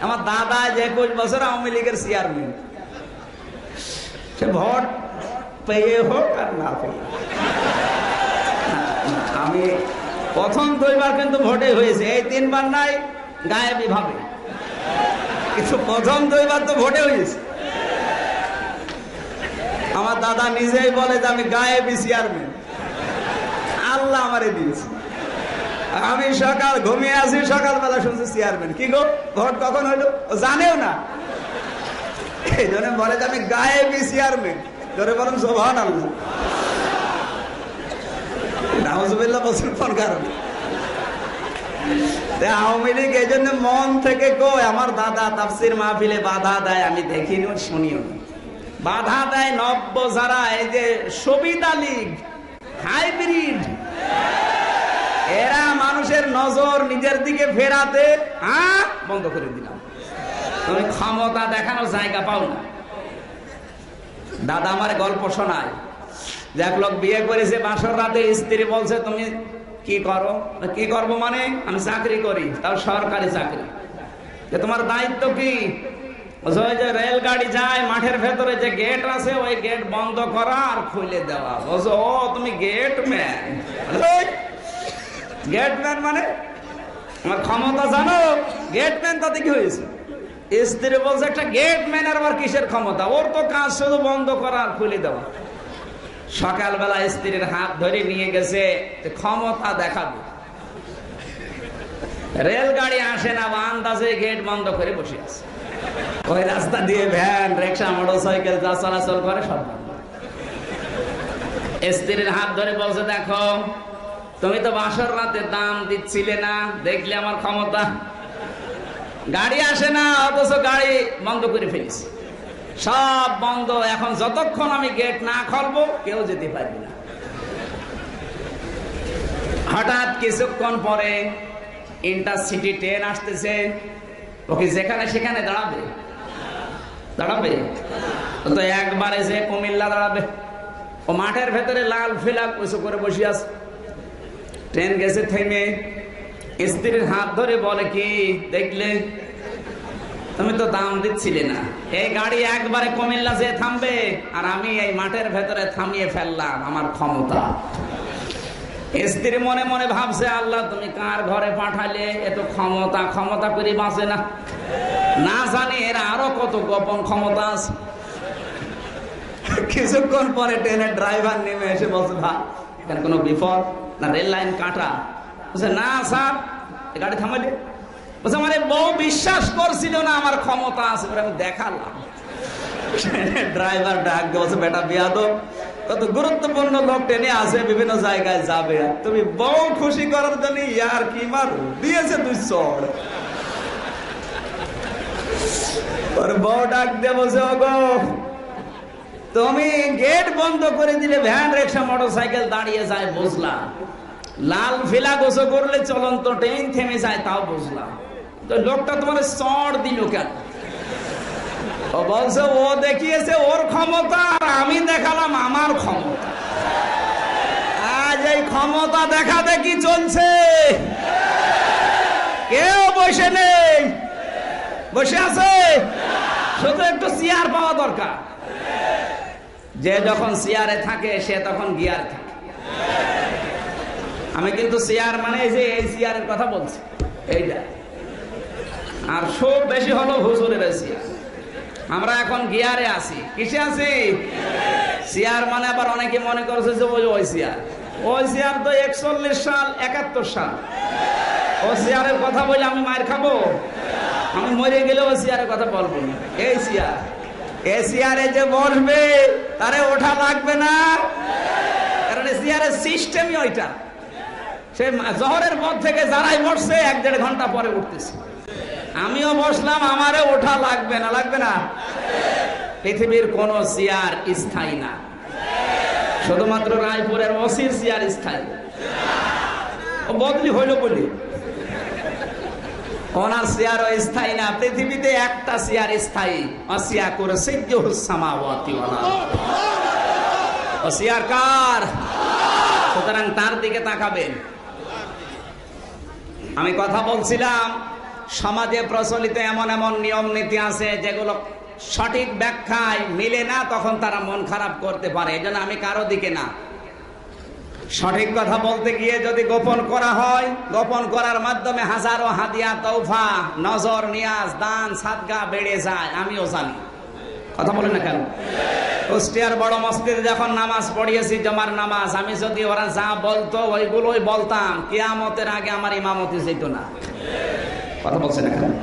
আমার দাদা যে 21 বছর আওয়ামী লীগের চেয়ারম্যান, সে ভোট পেয়ে হোক আর না পেয়ে। আমি প্রথম 2বার কিন্তু ভোটে হয়েছে, এই 3বার নাই গায়েবী ভাবে, কিন্তু প্রথম 2বার তো ভোটে হয়েছে। আমার দাদা নিজেই বলে যে আমি গায়েবী চেয়ারম্যান, আল্লাহ আমারে দিয়েছে। আমি সকাল ঘুমিয়ে আছি, সকালবেলা শুনছি চেয়ারম্যান। কি গো, ভোট কখন হইলো? ও জানেও না, এই জন্য বলে যে আমি গায়েবী চেয়ারম্যান। ধরে বলেন সুবহানাল্লাহ, নাউজুবিল্লাহ বলছেন কোন কারণে? আওয়ামী লীগ এই জন্য মন থেকে কই, আমার দাদা তাফসির মাহফিলে বাধা দেয়, আমি দেখিনি শুনিও না। বাধা দেয় নব্য যারা, এই যে সুবিধা লীগ, হাইব্রিড, এরা মানুষের নজর নিজের দিকে ফেরাতে বন্ধ করে দিলাম। তুমি ক্ষমতা দেখানোর জায়গা পাও না। দাদা আমার গল্প শোনায় যে এক লোক বিয়ে করেছে, বাসর রাতে স্ত্রী বলছে তুমি কি করো? কি করবো মানে, আমি চাকরি করি, তাও সরকারি চাকরি। তোমার দায়িত্ব কি? ওই যে রেলগাড়ি যায় মাঠের ভেতরে যে গেট আছে, ওই গেট বন্ধ করা আর খুলে দেওয়া। বলছো ও তুমি গেট ম্যান? গেট ম্যান মানে আমার ক্ষমতা জানো? গেট ম্যান তাতে কি হয়েছে? স্ত্রী বলছে একটা গেট ম্যানের আবার কিসের ক্ষমতা? ওর তো কাজ শুধু বন্ধ করা আর খুলে দেওয়া। সকালবেলা স্ত্রীর হাত ধরে নিয়ে গেছে, ক্ষমতা দেখাবে। রেলগাড়ি আসে না, আন্দাজে গেট বন্ধ করে বসে আছে। ওই রাস্তা দিয়ে ভ্যান, রিক্সা, মোটরসাইকেল যা চলাচল করে সব বন্ধ। স্ত্রীর হাত ধরে বলছে দেখো, তুমি তো বাসর রাতে দাম দিচ্ছিলে না, দেখলে আমার ক্ষমতা। গাড়ি আসে না, অথচ গাড়ি বন্ধ করে ফেলেছি, সব বন্ধ। এখন যতক্ষণ আমি গেট না খুলবো কেউ যেতে পারবে না। হঠাৎ কিছুক্ষণ পরে ইন্টারসিটি ট্রেন আসতেছে, ওকে যেখানে সেখানে দাঁড়াবে? দাঁড়াবে তো একবারে যে কুমিল্লা দাঁড়াবে? ও মাঠের ভেতরে লাল ফিলাক উঁচু করে বসে আছে। ট্রেন গেছে থেমে, স্ত্রীর হাত ধরে বলে কি দেখলে, তুমি তো দাম দিচ্ছিলে না, এই গাড়ি একবারে কুমিল্লা যে থামবে, আর আমি এই মাঠের ভেতরে থামিয়ে ফেললাম, আমার ক্ষমতা। স্ত্রী মনে মনে ভাবছে আল্লাহ তুমি কার ঘরে পাঠালে, এত ক্ষমতা, ক্ষমতা করে বাঁচে না, না জানি এর আরো কত গোপন ক্ষমতা আছে। কিছুক্ষণ পরে ট্রেনের ড্রাইভার নেমে এসে বলছে ভাই এখানে কোনো বিপদ না, রেল লাইন কাটা? বলছে না স্যার, গাড়ি থামাইলে। বলছে আমার বউ বিশ্বাস করছিল না আমার ক্ষমতা আছে, আমি দেখালাম। ড্রাইভার ডাক দিয়ে বলছে বেটা বিয়াদব, কত গুরুত্বপূর্ণ লোক ট্রেনে আছে, বিভিন্ন জায়গায় যাবে, তুমি বউ খুশি করার জন্য ইয়ার কি মারো দিয়েছে তুই চড়। বউ ডাক দিয়ে বলছে ওগো তুমি গেট বন্ধ করে দিলে, ভ্যান, রিক্সা, মোটরসাইকেল দাঁড়িয়ে যায় বুঝলাম, লাল ফিলা গোসো করলে চলন্ত ট্রেন থেমে যায় তাও বুঝলাম, তো লোকটা তোমার চড় দিল কেন? ও বলছে ও দেখিয়েছে ওর ক্ষমতা, আর আমি দেখালাম আমার ক্ষমতা। আজ এই ক্ষমতা দেখা দেখি চলছে, কেউ বসে নেই, বসে আছে, শুধু একটু চেয়ার পাওয়া দরকার। যে যখন চেয়ারে থাকে সে তখন গিয়ারে থাকে। আমি কিন্তু চেয়ার মানে যে এই চেয়ারের কথা বলছি, এইটা। আর সব বেশি হলো হুজুরের চেয়ার। আমরা এখন গিয়ারে আছি, কিসে আছি? চেয়ার মানে আবার অনেকে মনে করছে যে ওই চেয়ার, ওই চেয়ার তো 41 সাল 71 সাল, ও চেয়ারের কথা বলে আমি মার খাবো? আমি মরে গেলে ওই চেয়ারের কথা বলবো না। এই চেয়ার, এই চেয়ারে যে বসবে তারে ওঠা লাগবে না, কারণ এই চেয়ারের সিস্টেমই ওইটা। সে জহরের পর থেকে যারাই বসছে 1-1.5 ঘন্টা পরে উঠতেছে। আমিও বসলাম, আমারে ওঠা লাগবে না, লাগবে না। পৃথিবীর কোন চেয়ার স্থায়ী না, শুধুমাত্র রায়পুরের ওসির চেয়ার স্থায়ী। ও বদলি হইল বলি, ওনার চেয়ারও স্থায়ী না। পৃথিবীতে একটা চেয়ার স্থায়ী, আসিয়া করে সামাওয়াতি ওয়াল আরদ। ও চেয়ার কার? সুতরাং তার দিকে তাকাবেন। আমি কথা বলছিলাম সমাজে প্রচলিত এমন এমন নিয়ম নীতি আছে যেগুলো সঠিক ব্যাখ্যায় মিলে না, তখন তারা মন খারাপ করতে পারে। এই জন্য আমি কারো দিকে না, সঠিক কথা বলতে গিয়ে যদি গোপন করা হয়, গোপন করার মাধ্যমে হাজারো হাদিয়া, তৌফা, নজর, নিয়াজ, দান, সাদকা বেড়ে যায়। আমিও জানি, কথা বলেন না কেন? কুষ্টিয়ার বড় মসজিদে যখন নামাজ পড়িয়েছি, জমার নামাজ, আমি যদি ওরা যা বলতো ওইগুলোই বলতাম, কিয়ামতের আগে আমার ইমামতি যেত না। কথা বলছেন না কেন?